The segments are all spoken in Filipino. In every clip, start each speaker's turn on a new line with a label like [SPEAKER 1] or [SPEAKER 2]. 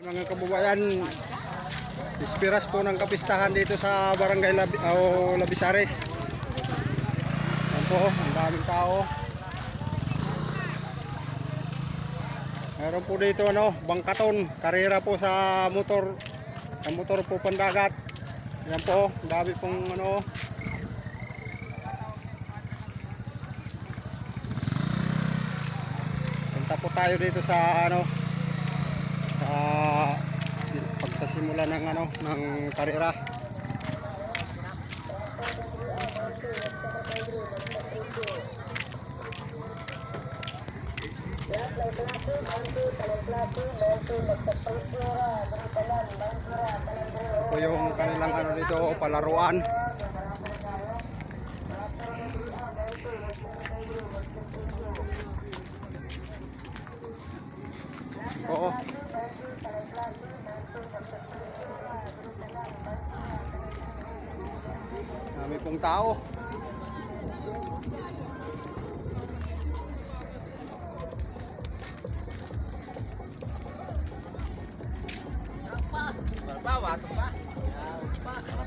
[SPEAKER 1] Mga kababayan, ispiras po ng kapistahan dito sa Barangay Labisares. Yan po, ang daming tao. Meron po dito bangkaton, karera po sa motor po pandagat. Yan po, ang dami pong Punta po tayo dito sa pagsasimula ng karera. Ito yung kanilang dito, palaruan. Oo. Dami pong tao.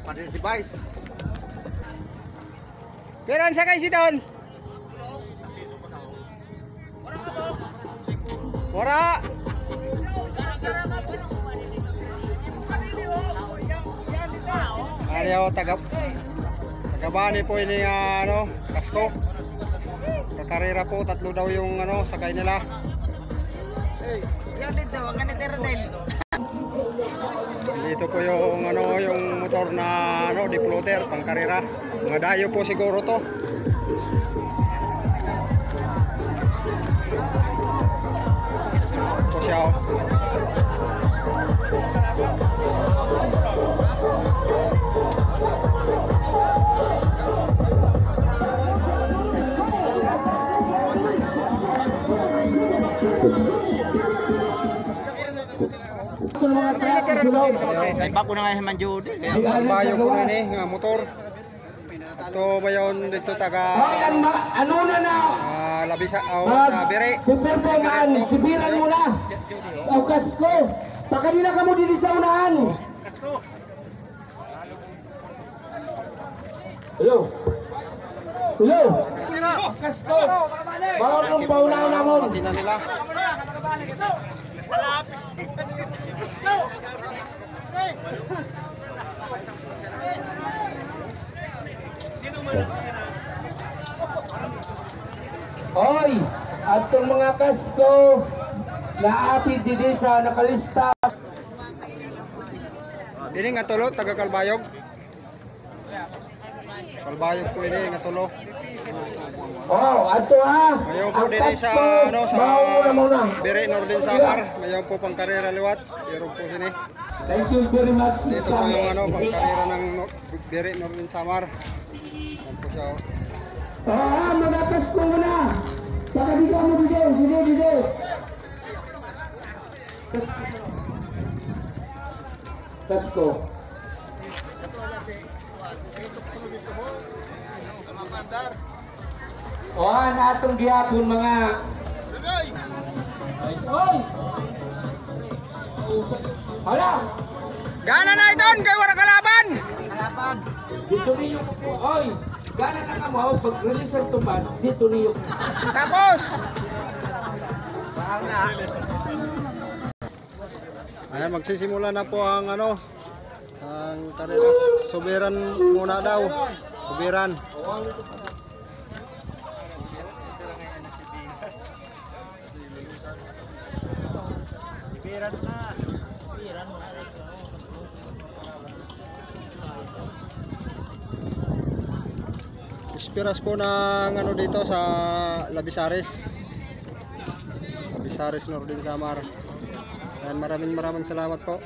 [SPEAKER 1] Pa din si Vice. Pero sa kay si Don? Wara. Ariyo tagabani po ini kasko. Kakarera po, 3 daw yung sakay nila.
[SPEAKER 2] Yan dito, ang ganito rin.
[SPEAKER 1] Dito po yung yung motor na diploter pang karera. Mga dayo po siguro to. Ito siya
[SPEAKER 2] Ay bako na nga man jud.
[SPEAKER 1] bayo po ni nga motor. Ito ba yun dito taga
[SPEAKER 3] ano na
[SPEAKER 1] Labisa sa Bire.
[SPEAKER 3] Puperforman, sibilan mo na. Sa kasko. Pakadina ka mo dito sa unahan. Hello. Hello. Kasko. Bawal kong paunaw na mo.
[SPEAKER 1] Pati na nila.
[SPEAKER 3] Oy, atong mga kasko naapid dito sa nakalista.
[SPEAKER 1] Ini nga tulo taga Kalbayog. Kalbayog po ini nga tulo.
[SPEAKER 3] Oh, ato
[SPEAKER 1] Ngayon po
[SPEAKER 3] ang
[SPEAKER 1] din sa
[SPEAKER 3] kasko, muna.
[SPEAKER 1] Bire Nordin Samar. Ngayon po pang karera liwat. Meron po sini.
[SPEAKER 3] Thank you very much.
[SPEAKER 1] Dito po yung pang karera ng Bire Nordin Samar. Yan po siya.
[SPEAKER 3] Mga kasko muna. Pakadika mo dito. Kasko. Natong gihapon mga Oy! Hala!
[SPEAKER 1] Gana na iton kay wala kalaban.
[SPEAKER 3] Dito niyo po. Oy! Gana na ka mo pag-release ang tuman. Dito niyo.
[SPEAKER 1] Tapos. Ayan, magsisimula na po ang ang karera. Subiran muna daw. Subiran. Ispiras po ng dito sa Labisares Nordin Samar. Maraming salamat po.